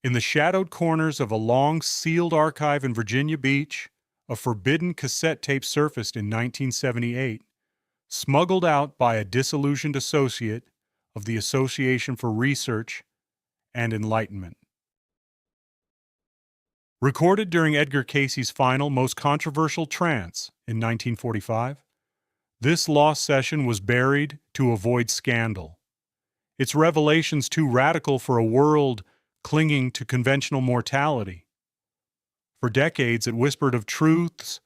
In the shadowed corners of a long sealed archive in Virginia Beach, a forbidden cassette tape surfaced in 1978, smuggled out by a disillusioned associate of the Association for Research and Enlightenment. Recorded during Edgar Cayce's final, most controversial trance in 1945, this lost session was buried to avoid scandal. Its revelations too radical for a world clinging to conventional mortality. For decades, it whispered of truths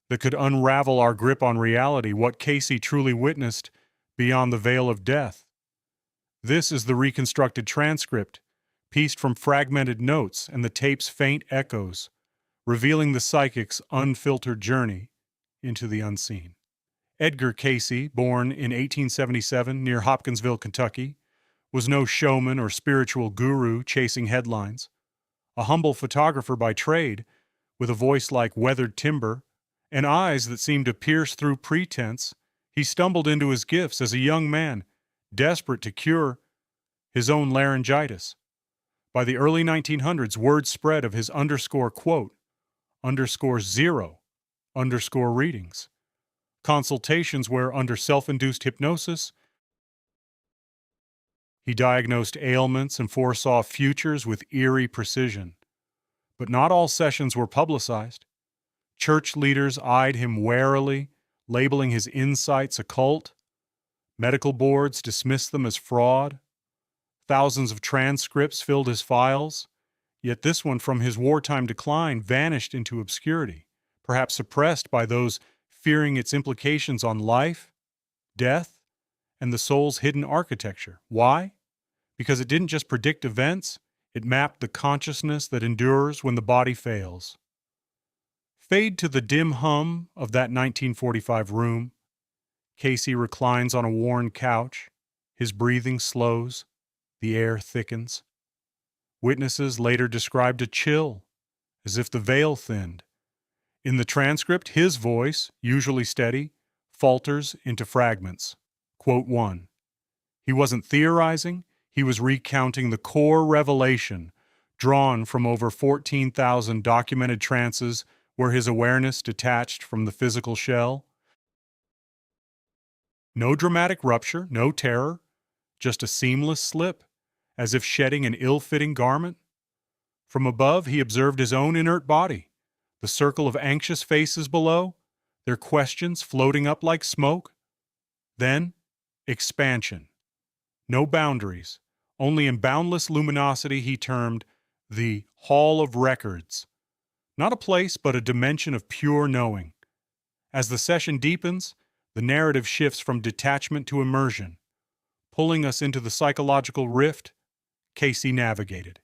that could unravel our grip on reality, what Cayce truly witnessed beyond the veil of death. This is the reconstructed transcript, pieced from fragmented notes and the tape's faint echoes, revealing the psychic's unfiltered journey into the unseen. Edgar Cayce, born in 1877 near Hopkinsville, Kentucky, was no showman or spiritual guru chasing headlines. A humble photographer by trade, with a voice like weathered timber and eyes that seemed to pierce through pretense, he stumbled into his gifts as a young man, desperate to cure his own laryngitis. By the early 1900s, word spread of his _quote, _0, readings, consultations where, under self-induced hypnosis, he diagnosed ailments and foresaw futures with eerie precision. But not all sessions were publicized. Church leaders eyed him warily, labeling his insights occult. Medical boards dismissed them as fraud. Thousands of transcripts filled his files, yet this one from his wartime decline vanished into obscurity, perhaps suppressed by those fearing its implications on life, death, and the soul's hidden architecture. Why? Because it didn't just predict events, it mapped the consciousness that endures when the body fails. Fade to the dim hum of that 1945 room. Cayce reclines on a worn couch. His breathing slows. The air thickens. Witnesses later described a chill, as if the veil thinned. In the transcript, his voice, usually steady, falters into fragments. Quote 1. He wasn't theorizing, he was recounting the core revelation drawn from over 14,000 documented trances where his awareness detached from the physical shell. No dramatic rupture, no terror, just a seamless slip, as if shedding an ill-fitting garment. From above, he observed his own inert body, the circle of anxious faces below, their questions floating up like smoke. Then, expansion. No boundaries, only in boundless luminosity he termed the Hall of Records. Not a place, but a dimension of pure knowing. As the session deepens, the narrative shifts from detachment to immersion, pulling us into the psychological rift Cayce navigated.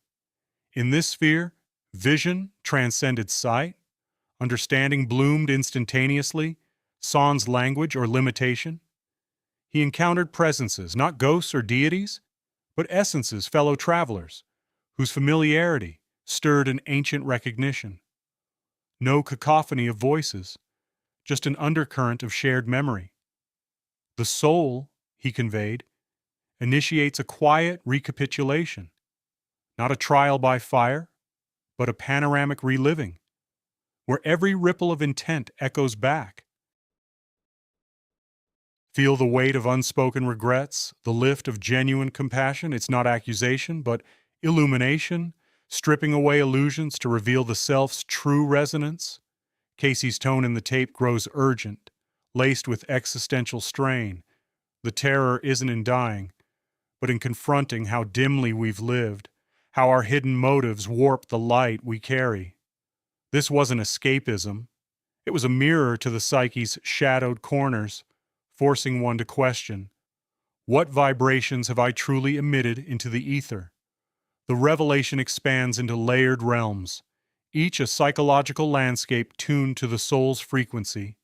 In this sphere, vision transcended sight, understanding bloomed instantaneously, sans language or limitation. He encountered presences, not ghosts or deities, but essences, fellow travelers, whose familiarity stirred an ancient recognition. No cacophony of voices, just an undercurrent of shared memory. The soul, he conveyed, initiates a quiet recapitulation, not a trial by fire, but a panoramic reliving, where every ripple of intent echoes back. Feel the weight of unspoken regrets, the lift of genuine compassion. It's not accusation, but illumination, stripping away illusions to reveal the self's true resonance. Cayce's tone in the tape grows urgent, laced with existential strain. The terror isn't in dying, but in confronting how dimly we've lived, how our hidden motives warp the light we carry. This wasn't escapism. It was a mirror to the psyche's shadowed corners, forcing one to question, what vibrations have I truly emitted into the ether? The revelation expands into layered realms, each a psychological landscape tuned to the soul's frequency,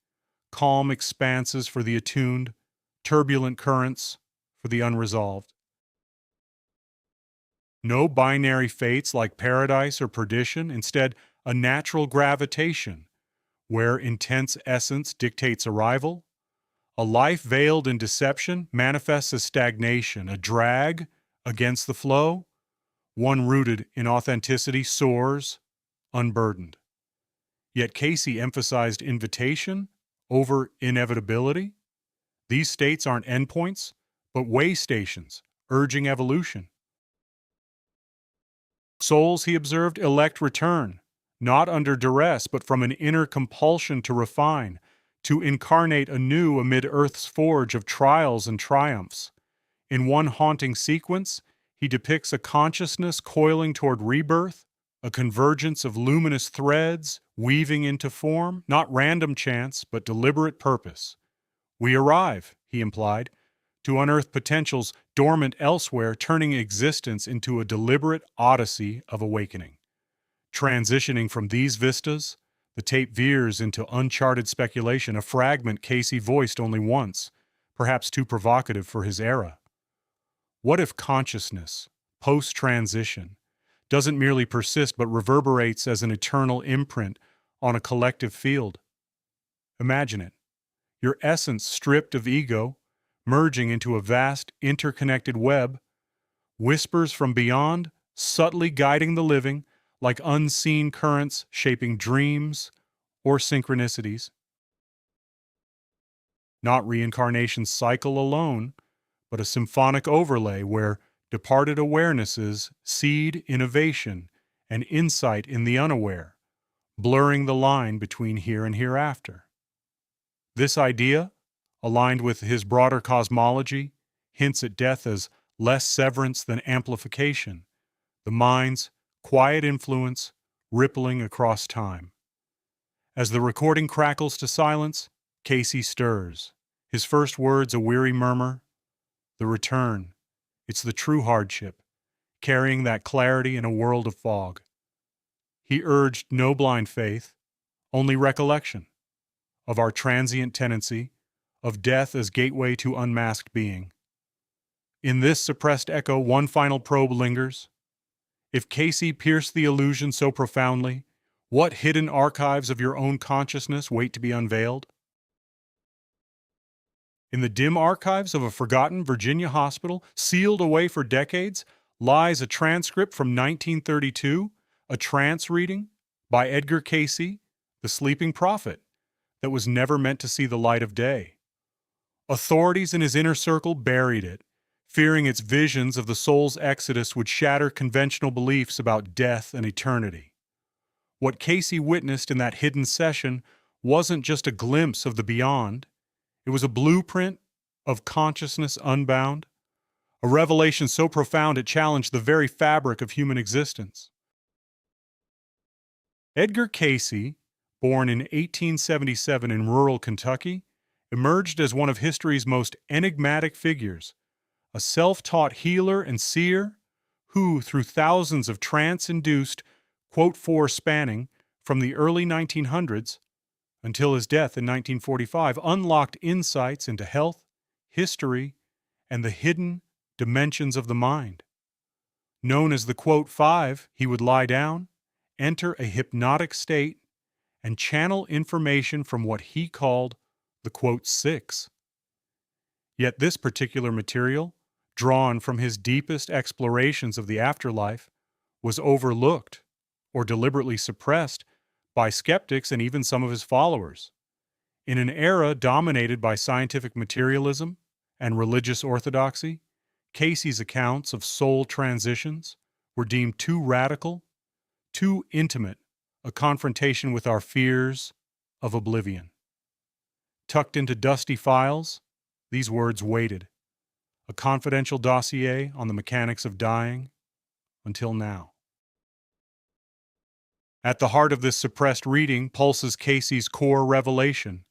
calm expanses for the attuned, turbulent currents for the unresolved. No binary fates like paradise or perdition, instead a natural gravitation, where intense essence dictates arrival. A life veiled in deception manifests as stagnation, a drag against the flow, one rooted in authenticity, soars, unburdened. Yet Cayce emphasized invitation over inevitability. These states aren't endpoints, but way stations, urging evolution. Souls, he observed, elect return, not under duress, but from an inner compulsion to refine, to incarnate anew amid Earth's forge of trials and triumphs. In one haunting sequence, he depicts a consciousness coiling toward rebirth, a convergence of luminous threads weaving into form, not random chance, but deliberate purpose. We arrive, he implied, to unearth potentials dormant elsewhere, turning existence into a deliberate odyssey of awakening. Transitioning from these vistas, the tape veers into uncharted speculation, a fragment Cayce voiced only once, perhaps too provocative for his era. What if consciousness, post-transition, doesn't merely persist but reverberates as an eternal imprint on a collective field? Imagine it. Your essence stripped of ego, merging into a vast, interconnected web, whispers from beyond, subtly guiding the living, like unseen currents shaping dreams or synchronicities. Not reincarnation's cycle alone, but a symphonic overlay where departed awarenesses seed innovation and insight in the unaware, blurring the line between here and hereafter. This idea, aligned with his broader cosmology, hints at death as less severance than amplification, the mind's quiet influence rippling across time. As the recording crackles to silence, Cayce stirs, his first words a weary murmur. The return, it's the true hardship, carrying that clarity in a world of fog. He urged no blind faith, only recollection of our transient tendency, of death as gateway to unmasked being. In this suppressed echo, one final probe lingers. If Cayce pierced the illusion so profoundly, what hidden archives of your own consciousness wait to be unveiled? In the dim archives of a forgotten Virginia hospital, sealed away for decades, lies a transcript from 1932, a trance reading by Edgar Cayce, the sleeping prophet, that was never meant to see the light of day. Authorities in his inner circle buried it, fearing its visions of the soul's exodus would shatter conventional beliefs about death and eternity. What Cayce witnessed in that hidden session wasn't just a glimpse of the beyond, it was a blueprint of consciousness unbound, a revelation so profound it challenged the very fabric of human existence. Edgar Cayce, born in 1877 in rural Kentucky, emerged as one of history's most enigmatic figures, a self-taught healer and seer who, through thousands of trance-induced, quote four spanning, from the early 1900s until his death in 1945, unlocked insights into health, history, and the hidden dimensions of the mind. Known as the quote five, he would lie down, enter a hypnotic state, and channel information from what he called the quote six. Yet this particular material, drawn from his deepest explorations of the afterlife, was overlooked or deliberately suppressed by skeptics and even some of his followers. In an era dominated by scientific materialism and religious orthodoxy, Cayce's accounts of soul transitions were deemed too radical, too intimate, a confrontation with our fears of oblivion. Tucked into dusty files, these words waited, a confidential dossier on the mechanics of dying, until now. At the heart of this suppressed reading pulses Cayce's core revelation.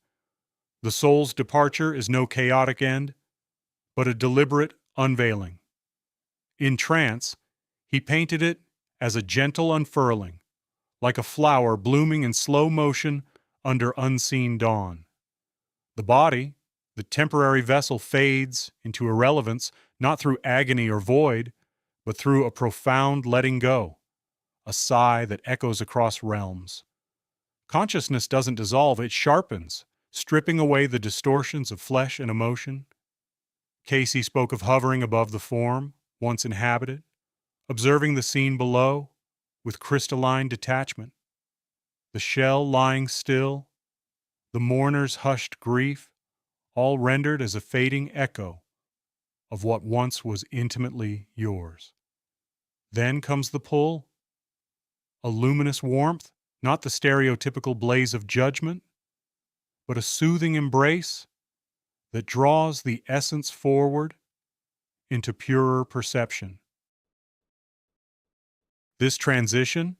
The soul's departure is no chaotic end, but a deliberate unveiling. In trance, he painted it as a gentle unfurling, like a flower blooming in slow motion under unseen dawn. The body, the temporary vessel, fades into irrelevance, not through agony or void, but through a profound letting go, a sigh that echoes across realms. Consciousness doesn't dissolve, it sharpens, stripping away the distortions of flesh and emotion. Cayce spoke of hovering above the form, once inhabited, observing the scene below with crystalline detachment, the shell lying still, the mourner's hushed grief, all rendered as a fading echo of what once was intimately yours. Then comes the pull, a luminous warmth, not the stereotypical blaze of judgment, but a soothing embrace that draws the essence forward into purer perception. This transition,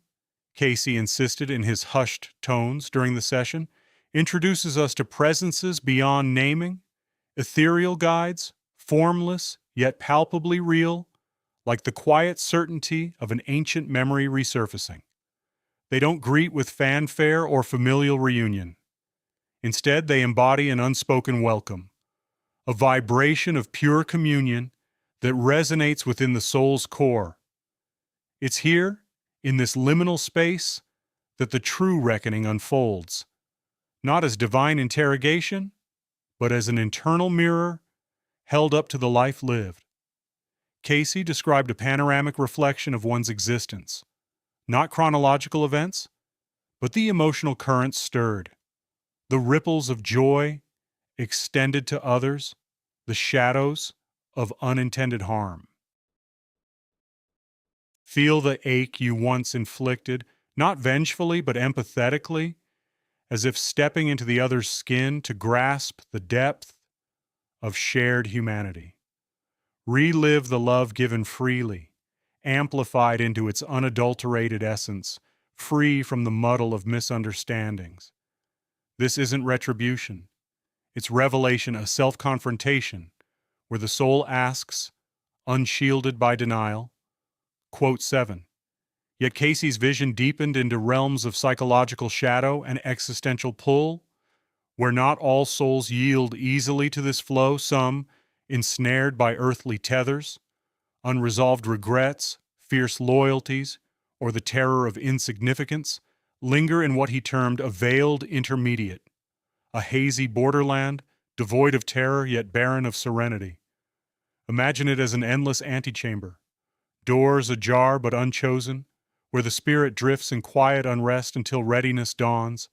Cayce insisted in his hushed tones during the session, introduces us to presences beyond naming, ethereal guides, formless yet palpably real, like the quiet certainty of an ancient memory resurfacing. They don't greet with fanfare or familial reunion. Instead, they embody an unspoken welcome, a vibration of pure communion that resonates within the soul's core. It's here, in this liminal space, that the true reckoning unfolds, not as divine interrogation, but as an internal mirror held up to the life lived. Cayce described a panoramic reflection of one's existence, not chronological events, but the emotional currents stirred, the ripples of joy extended to others, the shadows of unintended harm. Feel the ache you once inflicted, not vengefully but empathetically, as if stepping into the other's skin to grasp the depth of shared humanity. Relive the love given freely, amplified into its unadulterated essence, free from the muddle of misunderstandings. This isn't retribution. It's revelation, a self-confrontation, where the soul asks, unshielded by denial. Quote 7. Yet Cayce's vision deepened into realms of psychological shadow and existential pull, where not all souls yield easily to this flow, some, ensnared by earthly tethers, unresolved regrets, fierce loyalties, or the terror of insignificance, linger in what he termed a veiled intermediate, a hazy borderland, devoid of terror yet barren of serenity. Imagine it as an endless antechamber, doors ajar but unchosen, where the spirit drifts in quiet unrest until readiness dawns.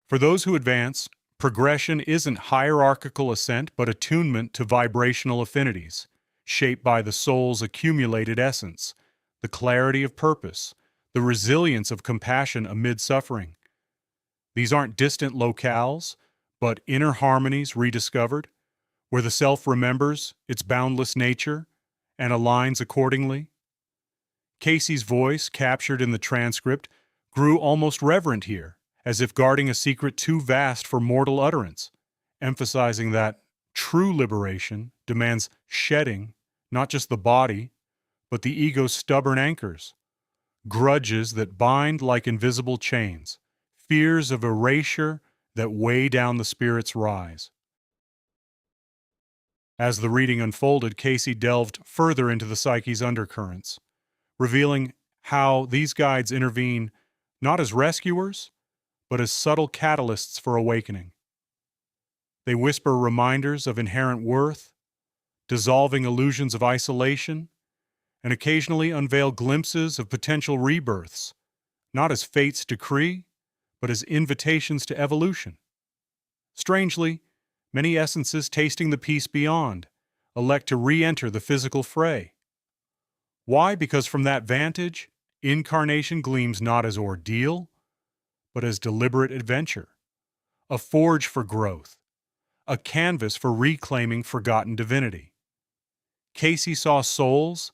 For those who advance, progression isn't hierarchical ascent but attunement to vibrational affinities, shaped by the soul's accumulated essence, the clarity of purpose, the resilience of compassion amid suffering. These aren't distant locales, but inner harmonies rediscovered, where the self remembers its boundless nature and aligns accordingly. Cayce's voice, captured in the transcript, grew almost reverent here, as if guarding a secret too vast for mortal utterance, emphasizing that true liberation demands shedding not just the body, but the ego's stubborn anchors, grudges that bind like invisible chains, fears of erasure that weigh down the spirit's rise. As the reading unfolded, Cayce delved further into the psyche's undercurrents, revealing how these guides intervene not as rescuers, but as subtle catalysts for awakening. They whisper reminders of inherent worth, dissolving illusions of isolation, and occasionally unveil glimpses of potential rebirths, not as fate's decree, but as invitations to evolution. Strangely, many essences tasting the peace beyond elect to re-enter the physical fray. Why? Because from that vantage, incarnation gleams not as ordeal, but as deliberate adventure, a forge for growth, a canvas for reclaiming forgotten divinity. Cayce saw souls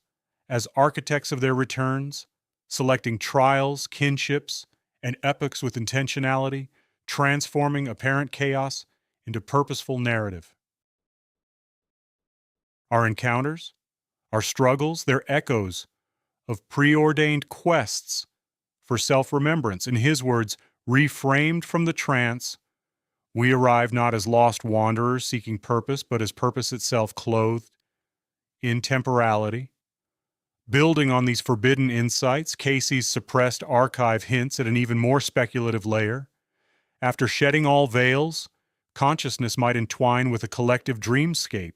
as architects of their returns, selecting trials, kinships, and epochs with intentionality, transforming apparent chaos into purposeful narrative. Our encounters, our struggles, they're echoes of preordained quests for self-remembrance. In his words, reframed from the trance, we arrive not as lost wanderers seeking purpose, but as purpose itself clothed in temporality. Building on these forbidden insights, Cayce's suppressed archive hints at an even more speculative layer. After shedding all veils, consciousness might entwine with a collective dreamscape,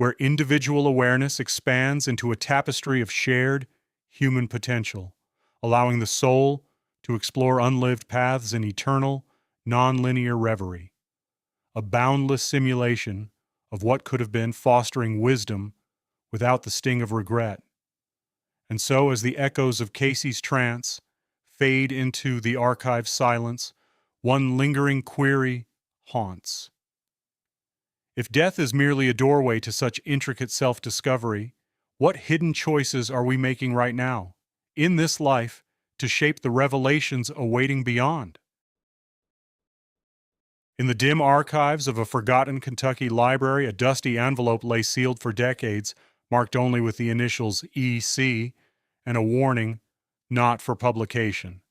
where individual awareness expands into a tapestry of shared human potential, allowing the soul to explore unlived paths in eternal, non-linear reverie, a boundless simulation of what could have been, fostering wisdom without the sting of regret. And so, as the echoes of Cayce's trance fade into the archive silence, one lingering query haunts. If death is merely a doorway to such intricate self-discovery, what hidden choices are we making right now, in this life, to shape the revelations awaiting beyond? In the dim archives of a forgotten Kentucky library, a dusty envelope lay sealed for decades, marked only with the initials EC and a warning, not for publication.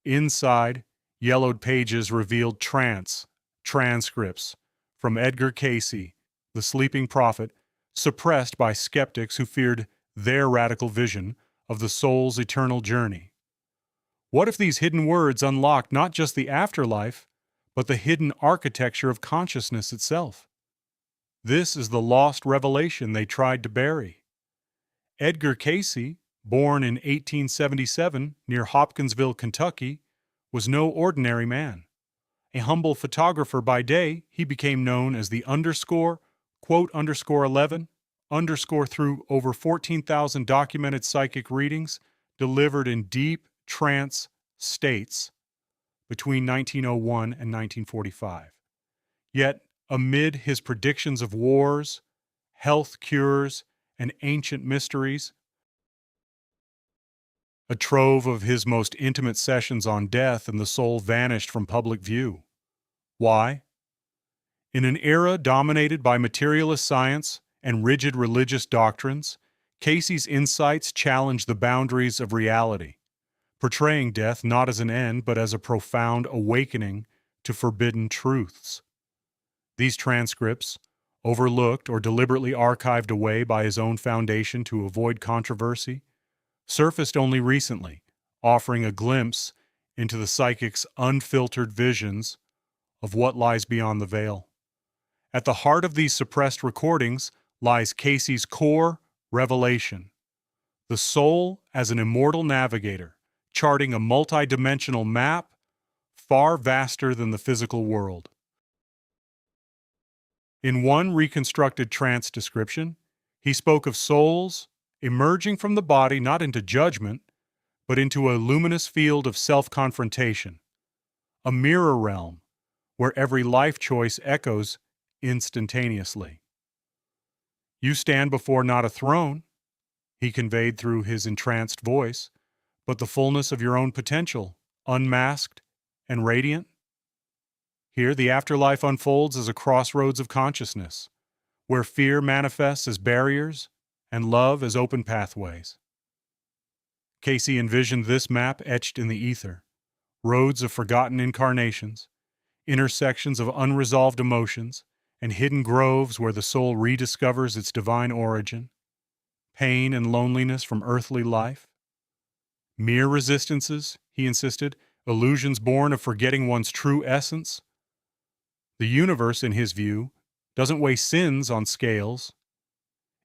Inside, yellowed pages revealed transcripts from Edgar Cayce, the sleeping prophet, suppressed by skeptics who feared their radical vision of the soul's eternal journey. What if these hidden words unlocked not just the afterlife, but the hidden architecture of consciousness itself? This is the lost revelation they tried to bury. Edgar Cayce, born in 1877 near Hopkinsville, Kentucky, was no ordinary man. A humble photographer by day, he became known as the _11_ through over 14,000 documented psychic readings delivered in deep trance states between 1901 and 1945. Yet, amid his predictions of wars, health cures, and ancient mysteries, a trove of his most intimate sessions on death and the soul vanished from public view. Why? In an era dominated by materialist science and rigid religious doctrines, Cayce's insights challenged the boundaries of reality, portraying death not as an end but as a profound awakening to forbidden truths. These transcripts, overlooked or deliberately archived away by his own foundation to avoid controversy, surfaced only recently, offering a glimpse into the psychic's unfiltered visions of what lies beyond the veil. At the heart of these suppressed recordings lies Cayce's core revelation: the soul as an immortal navigator, charting a multidimensional map far vaster than the physical world. In one reconstructed trance description, he spoke of souls emerging from the body not into judgment, but into a luminous field of self-confrontation, a mirror realm where every life choice echoes instantaneously. You stand before not a throne, he conveyed through his entranced voice, but the fullness of your own potential, unmasked and radiant. Here, the afterlife unfolds as a crossroads of consciousness, where fear manifests as barriers and love as open pathways. Cayce envisioned this map etched in the ether: roads of forgotten incarnations, intersections of unresolved emotions, and hidden groves where the soul rediscovers its divine origin, pain and loneliness from earthly life. Mere resistances, he insisted, illusions born of forgetting one's true essence. The universe, in his view, doesn't weigh sins on scales.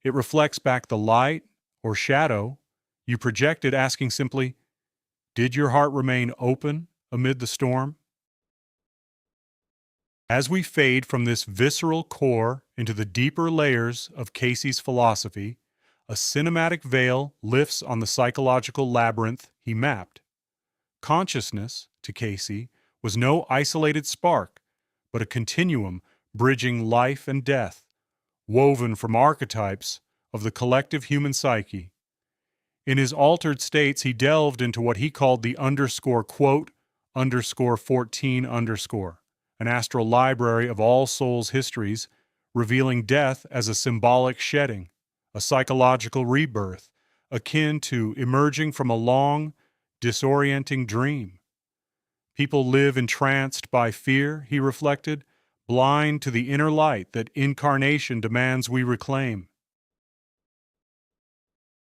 It reflects back the light or shadow you projected, asking simply, did your heart remain open amid the storm? As we fade from this visceral core into the deeper layers of Cayce's philosophy, a cinematic veil lifts on the psychological labyrinth he mapped. Consciousness, to Cayce, was no isolated spark, but a continuum bridging life and death, woven from archetypes of the collective human psyche. In his altered states, he delved into what he called the _14_, an astral library of all souls' histories, revealing death as a symbolic shedding, a psychological rebirth, akin to emerging from a long, disorienting dream. People live entranced by fear, he reflected, blind to the inner light that incarnation demands we reclaim.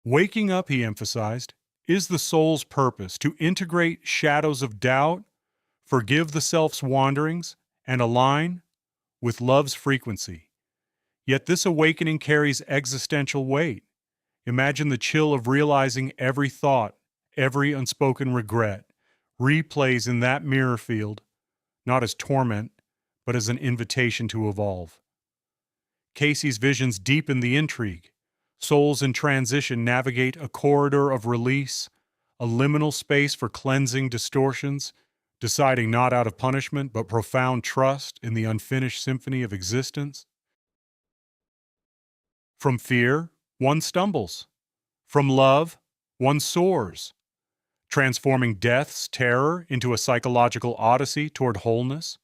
Waking up, he emphasized, is the soul's purpose: to integrate shadows of doubt, forgive the self's wanderings, and align with love's frequency. Yet this awakening carries existential weight. Imagine the chill of realizing every thought, every unspoken regret, replays in that mirror field, not as torment, but as an invitation to evolve. Cayce's visions deepen the intrigue. Souls in transition navigate a corridor of release, a liminal space for cleansing distortions, deciding not out of punishment but profound trust in the unfinished symphony of existence. From fear, one stumbles. From love, one soars, transforming death's terror into a psychological odyssey toward wholeness.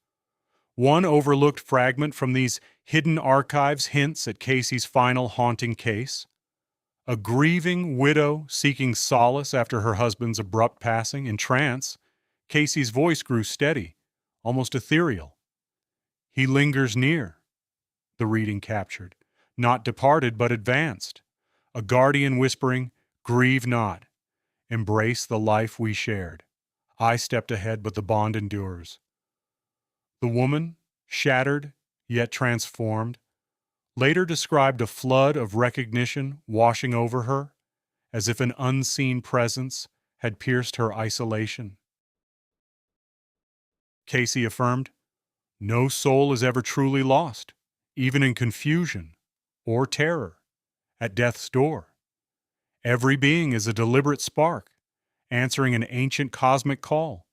One overlooked fragment from these hidden archives hints at Cayce's final haunting case. A grieving widow seeking solace after her husband's abrupt passing. In trance, Cayce's voice grew steady, almost ethereal. He lingers near, the reading captured, not departed but advanced. A guardian whispering, "Grieve not, embrace the life we shared." I stepped ahead, but the bond endures. The woman, shattered yet transformed, later described a flood of recognition washing over her, as if an unseen presence had pierced her isolation. Cayce affirmed, "No soul is ever truly lost, even in confusion or terror, at death's door. Every being is a deliberate spark, answering an ancient cosmic call,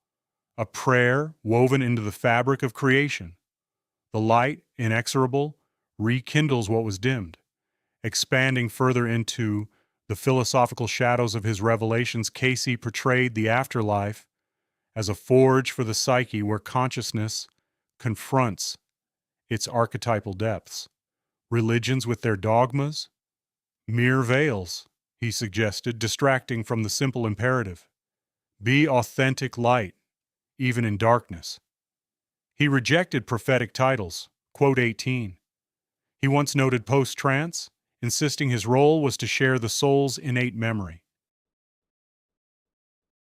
a prayer woven into the fabric of creation. The light, inexorable, rekindles what was dimmed." Expanding further into the philosophical shadows of his revelations, Cayce portrayed the afterlife as a forge for the psyche where consciousness confronts its archetypal depths. Religions with their dogmas, mere veils, he suggested, distracting from the simple imperative. Be authentic light, even in darkness. He rejected prophetic titles. Quote 18. He once noted post-trance, insisting his role was to share the soul's innate memory.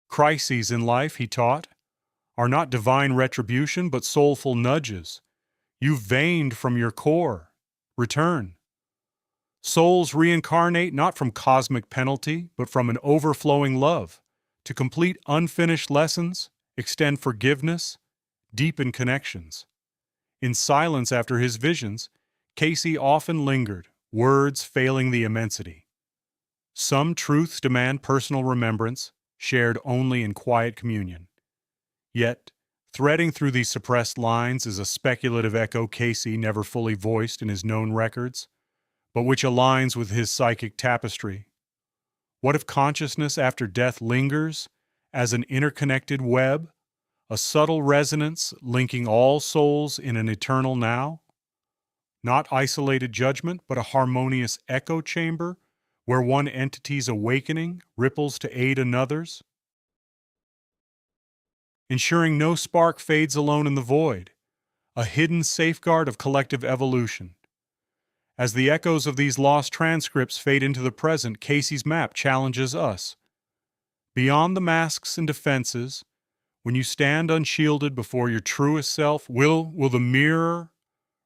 Crises in life, he taught, are not divine retribution but soulful nudges. You've vaned from your core. Return. Souls reincarnate not from cosmic penalty, but from an overflowing love, to complete unfinished lessons, extend forgiveness, deepen connections. In silence after his visions, Cayce often lingered, words failing the immensity. Some truths demand personal remembrance, shared only in quiet communion. Yet, threading through these suppressed lines is a speculative echo Cayce never fully voiced in his known records, but which aligns with his psychic tapestry. What if consciousness after death lingers as an interconnected web, a subtle resonance linking all souls in an eternal now? Not isolated judgment, but a harmonious echo chamber where one entity's awakening ripples to aid another's, ensuring no spark fades alone in the void, a hidden safeguard of collective evolution. As the echoes of these lost transcripts fade into the present, Cayce's map challenges us. Beyond the masks and defenses, when you stand unshielded before your truest self, will the mirror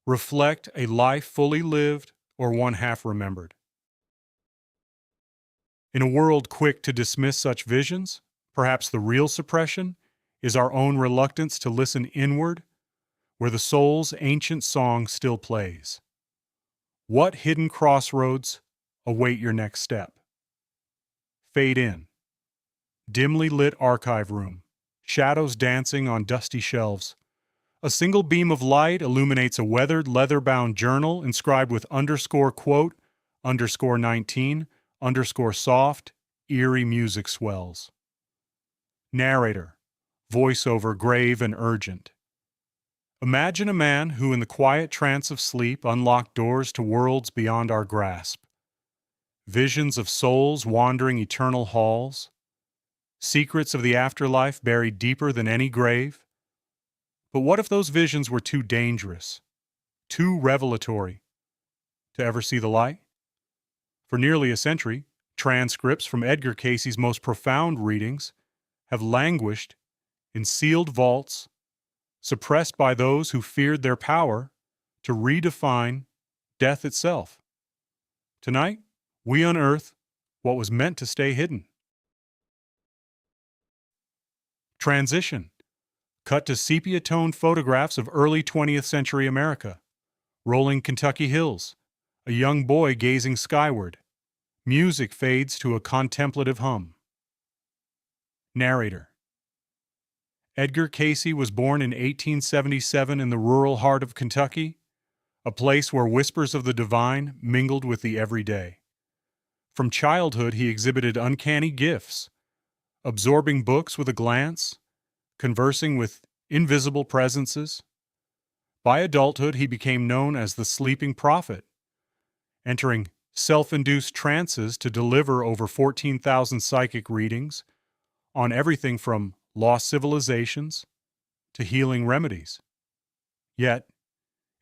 reflect a life fully lived or one half remembered? In a world quick to dismiss such visions, perhaps the real suppression is our own reluctance to listen inward, where the soul's ancient song still plays. What hidden crossroads await your next step? Fade in. Dimly lit archive room, shadows dancing on dusty shelves. A single beam of light illuminates a weathered, leather-bound journal inscribed with underscore quote, underscore 19, underscore soft, eerie music swells. Narrator, voiceover grave and urgent. Imagine a man who in the quiet trance of sleep unlocked doors to worlds beyond our grasp. Visions of souls wandering eternal halls. Secrets of the afterlife buried deeper than any grave. But what if those visions were too dangerous, too revelatory, to ever see the light? For nearly a century, transcripts from Edgar Cayce's most profound readings have languished in sealed vaults, suppressed by those who feared their power to redefine death itself. Tonight, we unearth what was meant to stay hidden. Transition. Cut to sepia-toned photographs of early 20th century America. Rolling Kentucky hills. A young boy gazing skyward. Music fades to a contemplative hum. Narrator. Edgar Cayce was born in 1877 in the rural heart of Kentucky, a place where whispers of the divine mingled with the everyday. From childhood, he exhibited uncanny gifts, absorbing books with a glance, conversing with invisible presences. By adulthood, he became known as the sleeping prophet, entering self-induced trances to deliver over 14,000 psychic readings on everything from lost civilizations to healing remedies. Yet,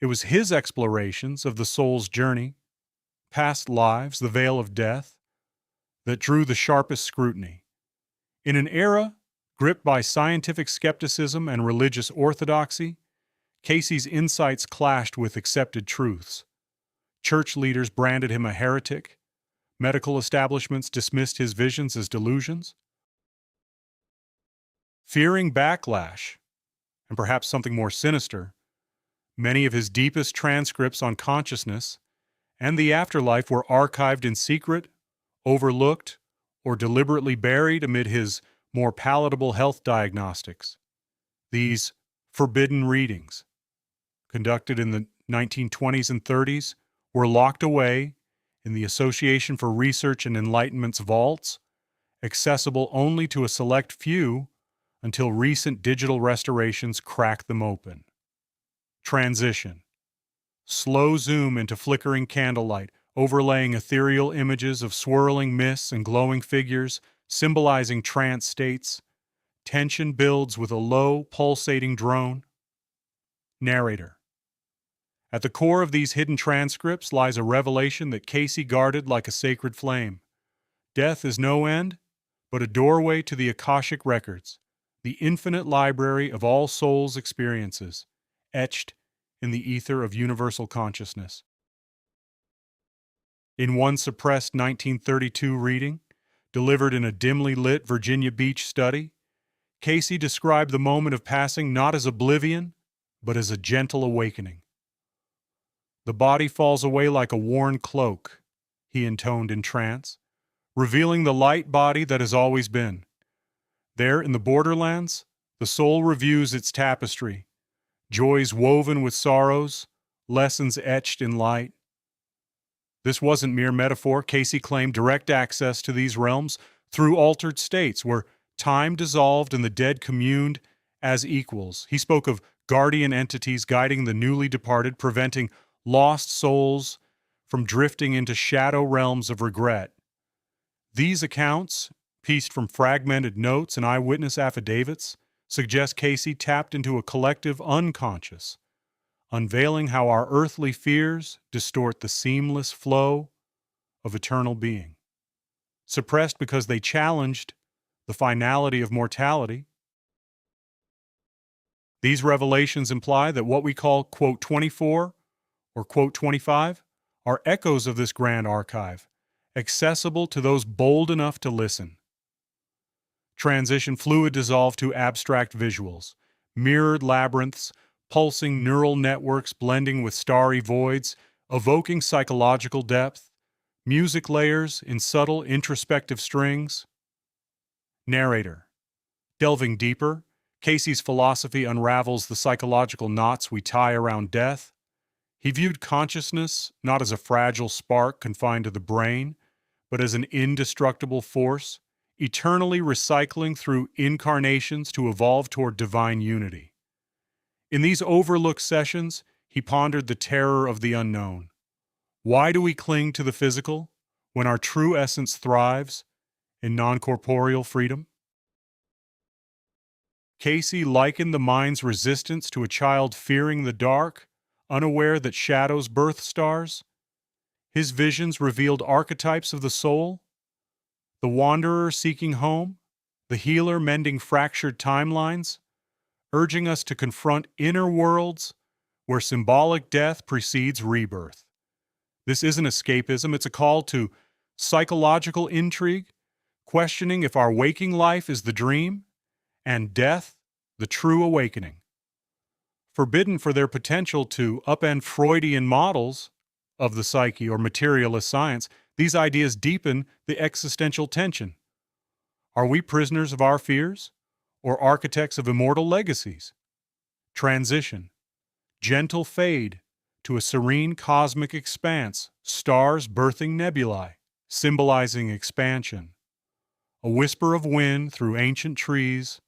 it was his explorations of the soul's journey, past lives, the veil of death, that drew the sharpest scrutiny. In an era gripped by scientific skepticism and religious orthodoxy, Cayce's insights clashed with accepted truths. Church leaders branded him a heretic. Medical establishments dismissed his visions as delusions. Fearing backlash, and perhaps something more sinister, many of his deepest transcripts on consciousness and the afterlife were archived in secret, overlooked, or deliberately buried amid his more palatable health diagnostics. These forbidden readings, conducted in the 1920s and 30s, were locked away in the Association for Research and Enlightenment's vaults, accessible only to a select few until recent digital restorations cracked them open. Transition. Slow zoom into flickering candlelight, overlaying ethereal images of swirling mists and glowing figures, symbolizing trance states. Tension builds with a low, pulsating drone. Narrator. At the core of these hidden transcripts lies a revelation that Cayce guarded like a sacred flame. Death is no end, but a doorway to the Akashic records, the infinite library of all souls' experiences, etched in the ether of universal consciousness. In one suppressed 1932 reading, delivered in a dimly lit Virginia Beach study, Cayce described the moment of passing not as oblivion, but as a gentle awakening. The body falls away like a worn cloak, he intoned in trance, revealing the light body that has always been. There in the borderlands, the soul reviews its tapestry, joys woven with sorrows, lessons etched in light. This wasn't mere metaphor. Cayce claimed direct access to these realms through altered states where time dissolved and the dead communed as equals. He spoke of guardian entities guiding the newly departed, preventing lost souls from drifting into shadow realms of regret. These accounts, pieced from fragmented notes and eyewitness affidavits, suggest Cayce tapped into a collective unconscious, unveiling how our earthly fears distort the seamless flow of eternal being. Suppressed because they challenged the finality of mortality, these revelations imply that what we call, quote, 24 or, quote, 25 are echoes of this grand archive, accessible to those bold enough to listen. Transition fluid dissolved to abstract visuals, mirrored labyrinths, pulsing neural networks blending with starry voids, evoking psychological depth, music layers in subtle introspective strings. Narrator. Delving deeper, Cayce's philosophy unravels the psychological knots we tie around death. He viewed consciousness not as a fragile spark confined to the brain, but as an indestructible force, eternally recycling through incarnations to evolve toward divine unity. In these overlooked sessions, he pondered the terror of the unknown. Why do we cling to the physical when our true essence thrives in non-corporeal freedom? Cayce likened the mind's resistance to a child fearing the dark, unaware that shadows birth stars. His visions revealed archetypes of the soul, the wanderer seeking home, the healer mending fractured timelines, urging us to confront inner worlds where symbolic death precedes rebirth. This isn't escapism, it's a call to psychological intrigue, questioning if our waking life is the dream and death the true awakening. Forbidden for their potential to upend Freudian models of the psyche or materialist science, these ideas deepen the existential tension. Are we prisoners of our fears or architects of immortal legacies? Transition. Gentle fade to a serene cosmic expanse, stars birthing nebulae, symbolizing expansion. A whisper of wind through ancient trees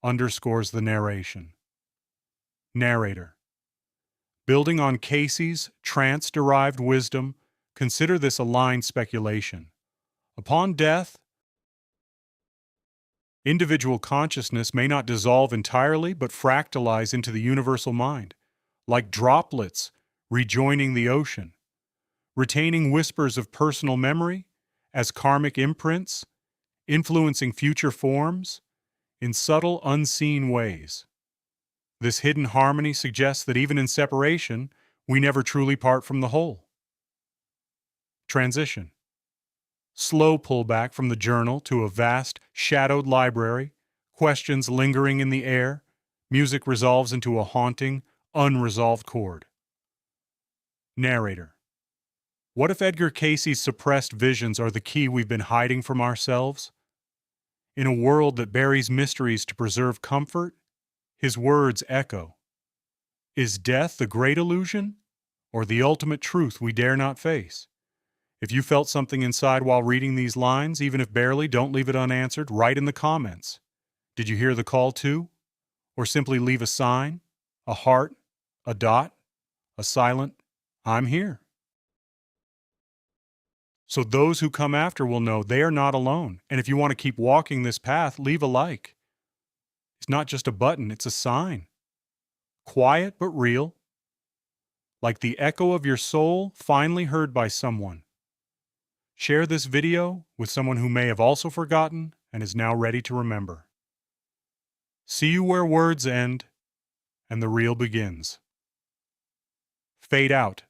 underscores the narration. Narrator. Building on Cayce's trance-derived wisdom, consider this aligned speculation. Upon death, individual consciousness may not dissolve entirely but fractalize into the universal mind, like droplets rejoining the ocean, retaining whispers of personal memory as karmic imprints, influencing future forms in subtle, unseen ways. This hidden harmony suggests that even in separation, we never truly part from the whole. Transition. Slow pullback from the journal to a vast, shadowed library, questions lingering in the air, music resolves into a haunting, unresolved chord. Narrator. What if Edgar Cayce's suppressed visions are the key we've been hiding from ourselves? In a world that buries mysteries to preserve comfort, his words echo. Is death the great illusion, or the ultimate truth we dare not face? If you felt something inside while reading these lines, even if barely, don't leave it unanswered. Write in the comments. Did you hear the call too? Or simply leave a sign, a heart, a dot, a silent, I'm here. So those who come after will know they are not alone. And if you want to keep walking this path, leave a like. It's not just a button, it's a sign. Quiet but real, like the echo of your soul finally heard by someone. Share this video with someone who may have also forgotten and is now ready to remember. See you where words end and the real begins. Fade out.